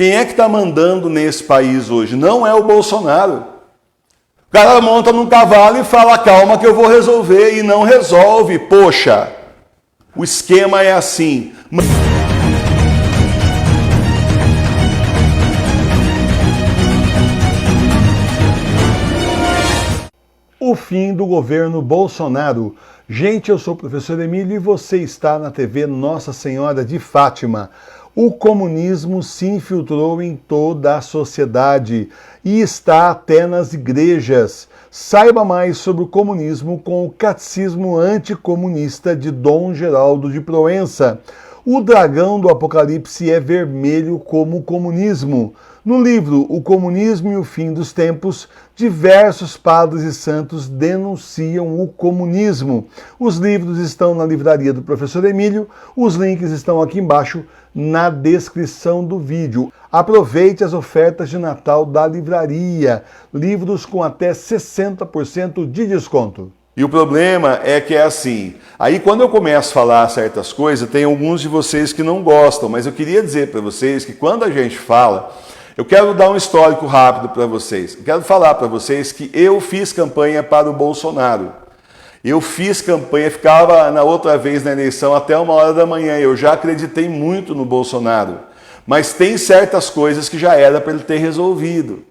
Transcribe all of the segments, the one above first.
Quem é que está mandando nesse país hoje? Não é o Bolsonaro. O cara monta num cavalo e fala, calma que eu vou resolver, e não resolve. Poxa, o esquema é assim. O fim do governo Bolsonaro. Gente, eu sou o professor Emílio e você está na TV Nossa Senhora de Fátima. O comunismo se infiltrou em toda a sociedade e está até nas igrejas. Saiba mais sobre o comunismo com o Catecismo Anticomunista de Dom Geraldo de Proença. O dragão do Apocalipse é vermelho como o comunismo. No livro O Comunismo e o Fim dos Tempos, diversos padres e santos denunciam o comunismo. Os livros estão na livraria do professor Emílio, os links estão aqui embaixo na descrição do vídeo. Aproveite as ofertas de Natal da livraria, livros com até 60% de desconto. E o problema é que é assim, aí quando eu começo a falar certas coisas, tem alguns de vocês que não gostam, mas eu queria dizer para vocês que quando a gente fala, eu quero dar um histórico rápido para vocês. Eu quero falar para vocês que eu fiz campanha para o Bolsonaro. Eu fiz campanha, ficava na outra vez na eleição até 1h da manhã. Eu já acreditei muito no Bolsonaro. Mas tem certas coisas que já era para ele ter resolvido.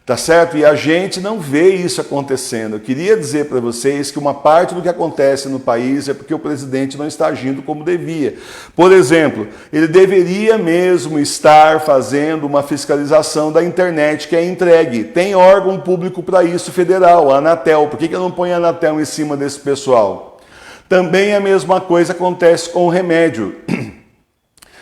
Tá certo? E a gente não vê isso acontecendo. Eu queria dizer para vocês que uma parte do que acontece no país é porque o presidente não está agindo como devia. Por exemplo, ele deveria mesmo estar fazendo uma fiscalização da internet que é entregue. Tem órgão público para isso federal, a Anatel. Por que eu não ponho a Anatel em cima desse pessoal? Também a mesma coisa acontece com o remédio.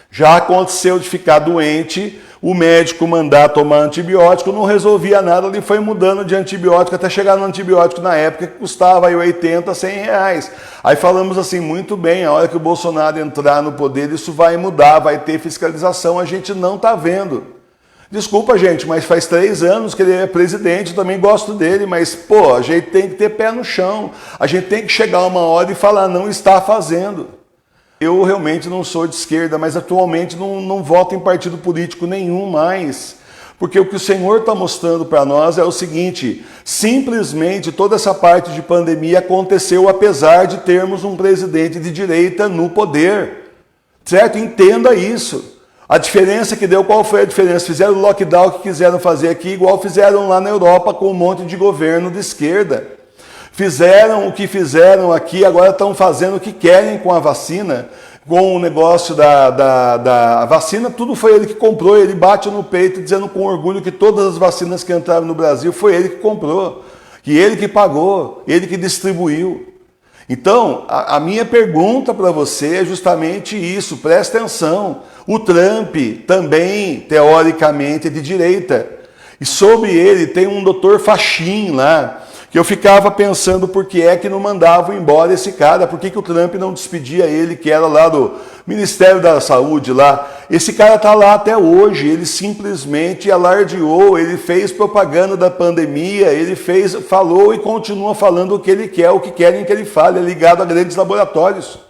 Já aconteceu de ficar doente, o médico mandar tomar antibiótico, não resolvia nada, ele foi mudando de antibiótico até chegar no antibiótico na época que custava aí 80, 100 reais. Aí falamos assim, muito bem, a hora que o Bolsonaro entrar no poder, isso vai mudar, vai ter fiscalização, a gente não está vendo. Desculpa, gente, mas faz 3 anos que ele é presidente, eu também gosto dele, mas, pô, a gente tem que ter pé no chão, a gente tem que chegar uma hora e falar, não está fazendo. Eu realmente não sou de esquerda, mas atualmente não voto em partido político nenhum mais. Porque o que o Senhor está mostrando para nós é o seguinte, simplesmente toda essa parte de pandemia aconteceu apesar de termos um presidente de direita no poder. Certo? Entenda isso. A diferença que deu, qual foi a diferença? Fizeram o lockdown que quiseram fazer aqui, igual fizeram lá na Europa com um monte de governo de esquerda. Fizeram o que fizeram aqui, agora estão fazendo o que querem com a vacina, com o negócio da vacina, tudo foi ele que comprou, ele bate no peito dizendo com orgulho que todas as vacinas que entraram no Brasil foi ele que comprou, que ele que pagou, ele que distribuiu. Então, a minha pergunta para você é justamente isso, presta atenção, o Trump também, teoricamente, é de direita, e sobre ele tem um doutor Fachin lá, que eu ficava pensando por que é que não mandavam embora esse cara, por que o Trump não despedia ele, que era lá do Ministério da Saúde lá. Esse cara está lá até hoje, ele simplesmente alardeou, ele fez propaganda da pandemia, ele falou e continua falando o que ele quer, o que querem que ele fale, é ligado a grandes laboratórios.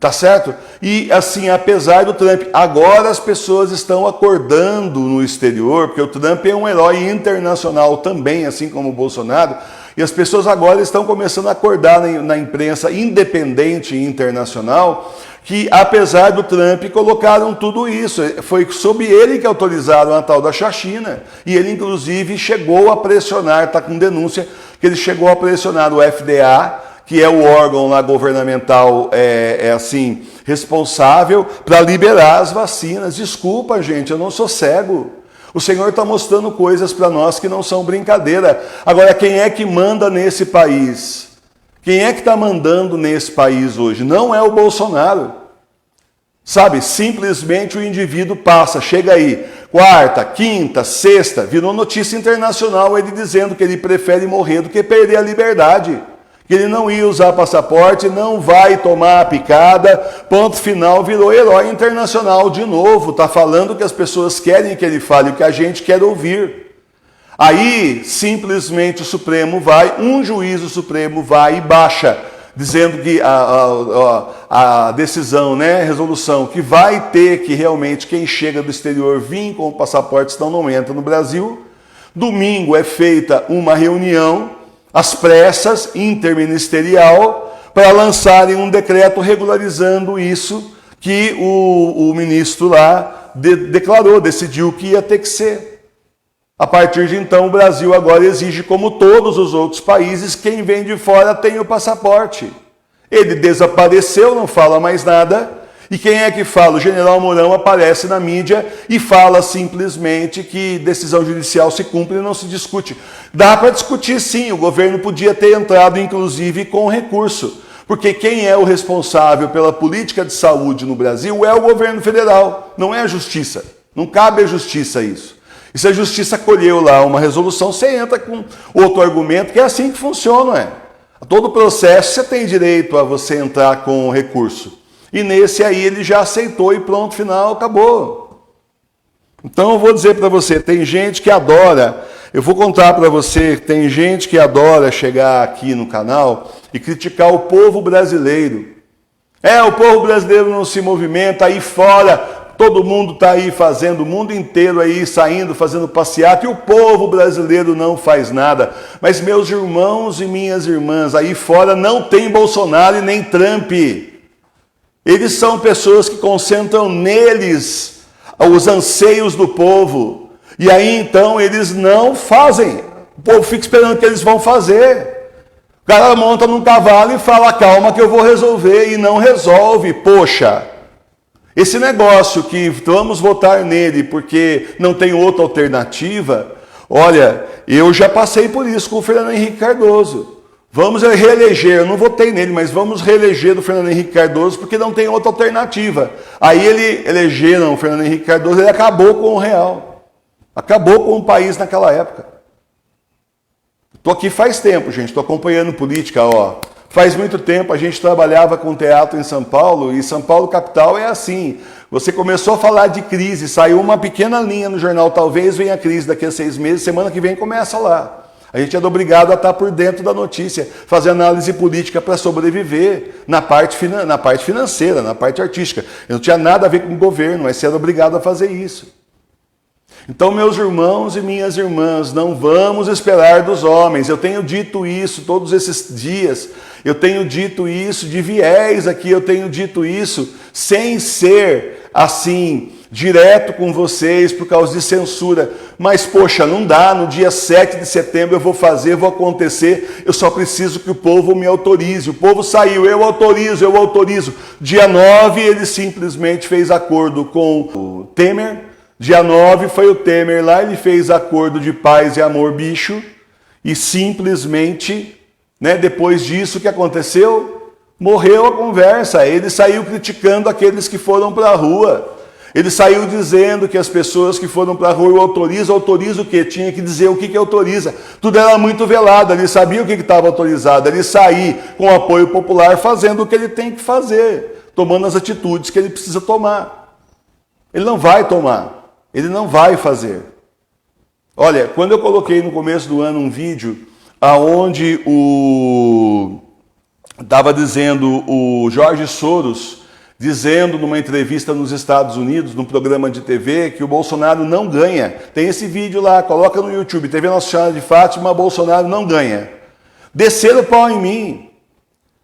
Tá certo? E assim, apesar do Trump, agora as pessoas estão acordando no exterior, porque o Trump é um herói internacional também, assim como o Bolsonaro, e as pessoas agora estão começando a acordar na imprensa independente e internacional, que apesar do Trump colocaram tudo isso, foi sob ele que autorizaram a tal da chacina, e ele inclusive chegou a pressionar, está com denúncia, que ele chegou a pressionar o FDA, que é o órgão lá governamental assim, responsável para liberar as vacinas. Desculpa, gente, eu não sou cego. O Senhor está mostrando coisas para nós que não são brincadeira. Agora, quem é que manda nesse país? Quem é que está mandando nesse país hoje? Não é o Bolsonaro. Sabe, simplesmente o indivíduo passa, chega aí, quarta, quinta, sexta, virou notícia internacional ele dizendo que ele prefere morrer do que perder a liberdade. Que ele não ia usar passaporte, não vai tomar a picada, ponto final, virou herói internacional de novo, está falando o que as pessoas querem que ele fale, o que a gente quer ouvir. Aí, simplesmente o Supremo vai, um juiz do Supremo vai e baixa dizendo que a decisão, né, resolução, que vai ter que realmente quem chega do exterior vir com o passaporte, senão não entra no Brasil. Domingo é feita uma reunião, às pressas, interministerial, para lançarem um decreto regularizando isso que o ministro lá decidiu que ia ter que ser. A partir de então, o Brasil agora exige, como todos os outros países, quem vem de fora tem o passaporte. Ele desapareceu, não fala mais nada. E quem é que fala? O general Mourão aparece na mídia e fala simplesmente que decisão judicial se cumpre e não se discute. Dá para discutir sim, o governo podia ter entrado inclusive com recurso. Porque quem é o responsável pela política de saúde no Brasil é o governo federal, não é a justiça. Não cabe à justiça isso. E se a justiça acolheu lá uma resolução, você entra com outro argumento, que é assim que funciona, é. Todo processo você tem direito a você entrar com recurso. E nesse aí ele já aceitou e pronto, final, acabou. Então eu vou dizer para você, tem gente que adora, eu vou contar para você, tem gente que adora chegar aqui no canal e criticar o povo brasileiro. O povo brasileiro não se movimenta, aí fora todo mundo está aí fazendo, o mundo inteiro aí saindo, fazendo passeata, e o povo brasileiro não faz nada. Mas meus irmãos e minhas irmãs, aí fora não tem Bolsonaro e nem Trump. Eles são pessoas que concentram neles os anseios do povo. E aí então eles não fazem. O povo fica esperando que eles vão fazer. O cara monta num cavalo e fala, calma que eu vou resolver, e não resolve, poxa. Esse negócio que vamos votar nele porque não tem outra alternativa, olha, eu já passei por isso com o Fernando Henrique Cardoso. Vamos reeleger, eu não votei nele, mas vamos reeleger o Fernando Henrique Cardoso porque não tem outra alternativa. Aí elegeram o Fernando Henrique Cardoso, ele acabou com o real. Acabou com o país naquela época. Estou aqui faz tempo, gente, estou acompanhando política, ó. Faz muito tempo a gente trabalhava com teatro em São Paulo, e São Paulo capital é assim. Você começou a falar de crise, saiu uma pequena linha no jornal, talvez venha a crise daqui a 6 meses, semana que vem começa lá. A gente é obrigado a estar por dentro da notícia, fazer análise política para sobreviver na parte financeira, na parte artística. Eu não tinha nada a ver com o governo, mas você era obrigado a fazer isso. Então, meus irmãos e minhas irmãs, não vamos esperar dos homens. Eu tenho dito isso todos esses dias. Eu tenho dito isso de viés aqui. Eu tenho dito isso sem ser assim, direto com vocês por causa de censura. Mas, poxa, não dá. No dia 7 de setembro eu vou fazer, vou acontecer. Eu só preciso que o povo me autorize. O povo saiu, eu autorizo, eu autorizo. Dia 9 ele simplesmente fez acordo com o Temer. Dia 9 foi o Temer lá, ele fez acordo de paz e amor bicho, e simplesmente, né, depois disso, o que aconteceu? Morreu a conversa. Ele saiu criticando aqueles que foram para a rua. Ele saiu dizendo que as pessoas que foram para a rua, eu autorizo o quê? Tinha que dizer o que autoriza. Tudo era muito velado, ele sabia o que estava autorizado. Ele sair com o apoio popular fazendo o que ele tem que fazer, tomando as atitudes que ele precisa tomar. Ele não vai tomar. Ele não vai fazer. Olha, quando eu coloquei no começo do ano um vídeo aonde estava dizendo o Jorge Soros, dizendo numa entrevista nos Estados Unidos, num programa de TV, que o Bolsonaro não ganha. Tem esse vídeo lá, coloca no YouTube, TV Nossa Senhora de Fátima, Bolsonaro não ganha. Desceram o pau em mim.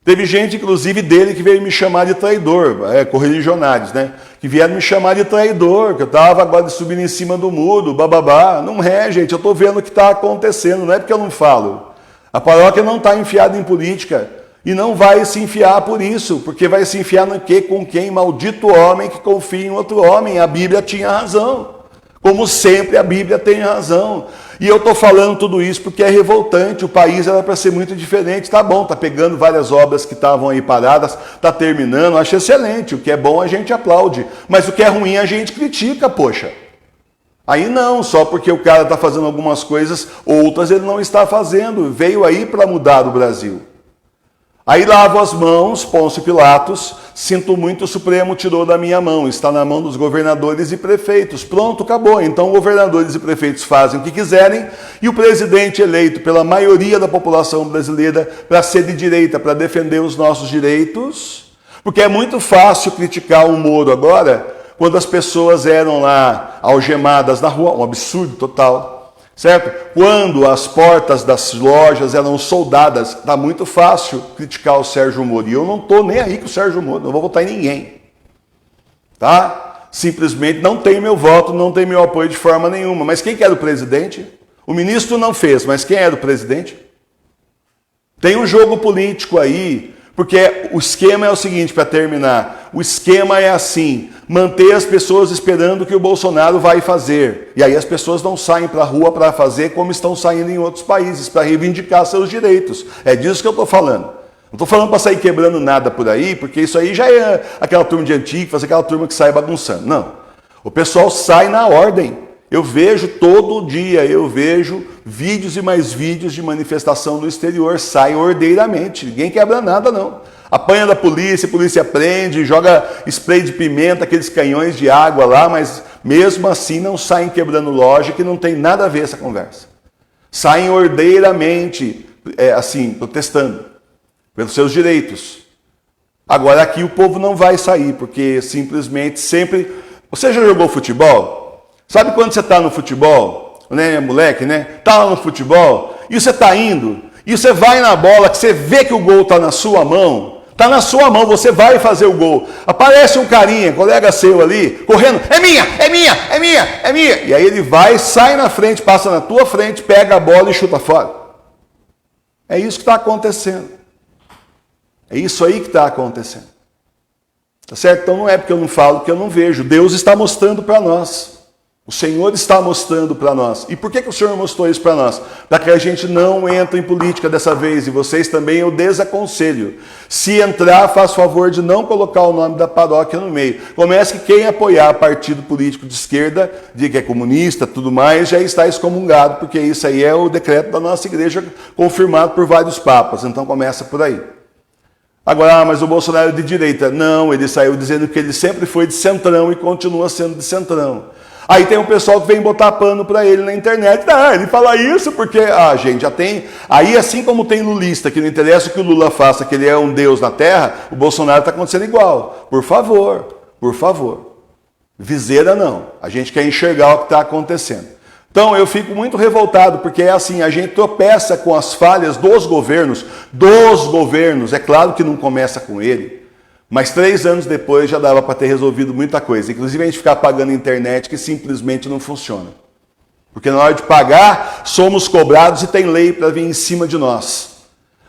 Teve gente, inclusive, dele que veio me chamar de traidor, correligionários, né? Que vieram me chamar de traidor, que eu estava agora subindo em cima do muro, bababá. Não é, gente, eu estou vendo o que está acontecendo, não é porque eu não falo. A paróquia não está enfiada em política e não vai se enfiar por isso, porque vai se enfiar no quê? Com quem? Maldito homem que confia em outro homem. A Bíblia tinha razão. Como sempre, a Bíblia tem razão. E eu estou falando tudo isso porque é revoltante. O país era para ser muito diferente. Tá bom, tá pegando várias obras que estavam aí paradas, tá terminando, acho excelente. O que é bom a gente aplaude, mas o que é ruim a gente critica, poxa. Aí não, só porque o cara está fazendo algumas coisas, outras ele não está fazendo. Veio aí para mudar o Brasil. Aí lavo as mãos, Pôncio Pilatos, sinto muito, o Supremo tirou da minha mão, está na mão dos governadores e prefeitos. Pronto, acabou. Então governadores e prefeitos fazem o que quiserem e o presidente eleito pela maioria da população brasileira para ser de direita, para defender os nossos direitos, porque é muito fácil criticar o Moro agora, quando as pessoas eram lá algemadas na rua, um absurdo total. Certo? Quando as portas das lojas eram soldadas, está muito fácil criticar o Sérgio Moro. E eu não estou nem aí com o Sérgio Moro, não vou votar em ninguém. Tá? Simplesmente não tem meu voto, não tem meu apoio de forma nenhuma. Mas quem que era o presidente? O ministro não fez, mas quem era o presidente? Tem um jogo político aí, porque o esquema é o seguinte, para terminar, o esquema é assim, manter as pessoas esperando o que o Bolsonaro vai fazer. E aí as pessoas não saem para a rua para fazer como estão saindo em outros países, para reivindicar seus direitos. É disso que eu estou falando. Não estou falando para sair quebrando nada por aí, porque isso aí já é aquela turma de antigo, fazer aquela turma que sai bagunçando. Não. O pessoal sai na ordem. Eu vejo todo dia, eu vejo vídeos e mais vídeos de manifestação no exterior, sai ordeiramente, ninguém quebra nada não. Apanha da polícia, a polícia prende, joga spray de pimenta, aqueles canhões de água lá, mas mesmo assim não saem quebrando loja, que não tem nada a ver essa conversa. Saem ordeiramente, assim, protestando pelos seus direitos. Agora aqui o povo não vai sair, porque simplesmente sempre... Você já jogou futebol? Sabe quando você está no futebol, né, moleque, né? Está lá no futebol, e você está indo, e você vai na bola, que você vê que o gol está na sua mão, você vai fazer o gol. Aparece um carinha, colega seu ali, correndo, é minha, é minha, é minha, é minha. E aí ele vai, sai na frente, passa na tua frente, pega a bola e chuta fora. É isso que está acontecendo. É isso aí que está acontecendo. Tá certo? Então não é porque eu não falo que eu não vejo. Deus está mostrando para nós. O Senhor está mostrando para nós. E por que o Senhor mostrou isso para nós? Para que a gente não entre em política dessa vez. E vocês também eu desaconselho. Se entrar, faz favor de não colocar o nome da paróquia no meio. Comece que quem apoiar partido político de esquerda, de que é comunista, tudo mais, já está excomungado, porque isso aí é o decreto da nossa igreja, confirmado por vários papas. Então começa por aí. Agora, mas o Bolsonaro é de direita. Não, ele saiu dizendo que ele sempre foi de centrão e continua sendo de centrão. Aí tem um pessoal que vem botar pano para ele na internet. Ah, ele fala isso porque... Ah, gente, já tem... Aí, assim como tem lulista, que não interessa o que o Lula faça, que ele é um deus na terra, o Bolsonaro está acontecendo igual. Por favor, por favor. Viseira não. A gente quer enxergar o que está acontecendo. Então, eu fico muito revoltado, porque é assim, a gente tropeça com as falhas dos governos. É claro que não começa com ele. Mas 3 anos depois já dava para ter resolvido muita coisa. Inclusive a gente ficar pagando internet que simplesmente não funciona. Porque na hora de pagar, somos cobrados e tem lei para vir em cima de nós.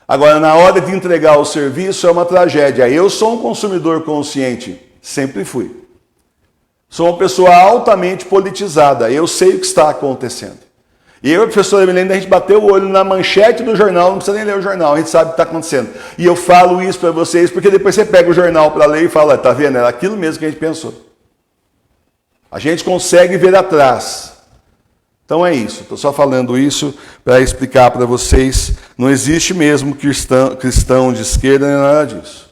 Agora, na hora de entregar o serviço, é uma tragédia. Eu sou um consumidor consciente. Sempre fui. Sou uma pessoa altamente politizada. Eu sei o que está acontecendo. E eu e a professora Milena, a gente bateu o olho na manchete do jornal, não precisa nem ler o jornal, a gente sabe o que está acontecendo. E eu falo isso para vocês, porque depois você pega o jornal para ler e fala, tá vendo? Era aquilo mesmo que a gente pensou. A gente consegue ver atrás. Então é isso, estou só falando isso para explicar para vocês, não existe mesmo cristão de esquerda nem nada disso.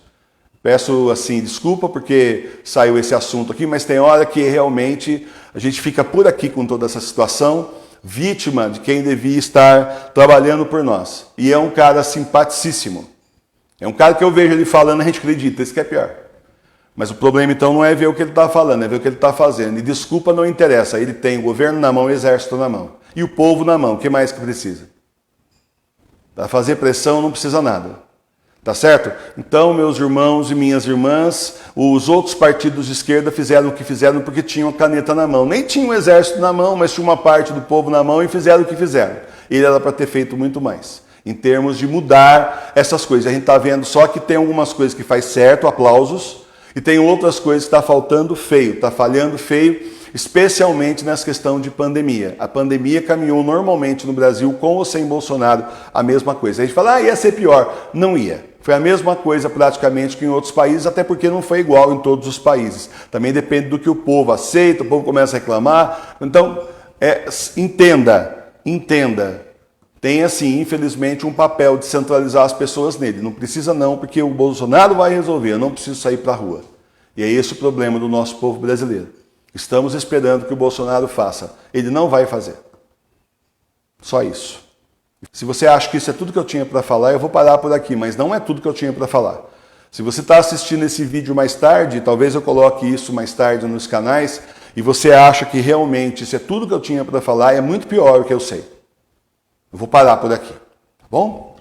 Peço assim, desculpa porque saiu esse assunto aqui, mas tem hora que realmente a gente fica por aqui com toda essa situação, vítima de quem devia estar trabalhando por nós. E é um cara simpaticíssimo. É um cara que eu vejo ele falando, a gente acredita, isso que é pior. Mas o problema então não é ver o que ele está falando, é ver o que ele está fazendo. E desculpa, não interessa, ele tem o governo na mão, o exército na mão. E o povo na mão, o que mais que precisa? Para fazer pressão não precisa nada. Tá certo? Então, meus irmãos e minhas irmãs, os outros partidos de esquerda fizeram o que fizeram porque tinham a caneta na mão. Nem tinha o exército na mão, mas tinha uma parte do povo na mão e fizeram o que fizeram. Ele era para ter feito muito mais, em termos de mudar essas coisas. A gente está vendo só que tem algumas coisas que faz certo, aplausos, e tem outras coisas que está faltando feio, está falhando feio, especialmente nessa questão de pandemia. A pandemia caminhou normalmente no Brasil, com ou sem Bolsonaro, a mesma coisa. A gente fala, ia ser pior. Não ia. Foi a mesma coisa praticamente que em outros países, até porque não foi igual em todos os países. Também depende do que o povo aceita, o povo começa a reclamar. Então, entenda. tem, assim, infelizmente, um papel de centralizar as pessoas nele. Não precisa não, porque o Bolsonaro vai resolver, eu não preciso sair para a rua. E é esse o problema do nosso povo brasileiro. Estamos esperando que o Bolsonaro faça. Ele não vai fazer. Só isso. Se você acha que isso é tudo que eu tinha para falar, eu vou parar por aqui, mas não é tudo que eu tinha para falar. Se você está assistindo esse vídeo mais tarde, talvez eu coloque isso mais tarde nos canais, e você acha que realmente isso é tudo que eu tinha para falar, é muito pior o que eu sei. Eu vou parar por aqui, tá bom?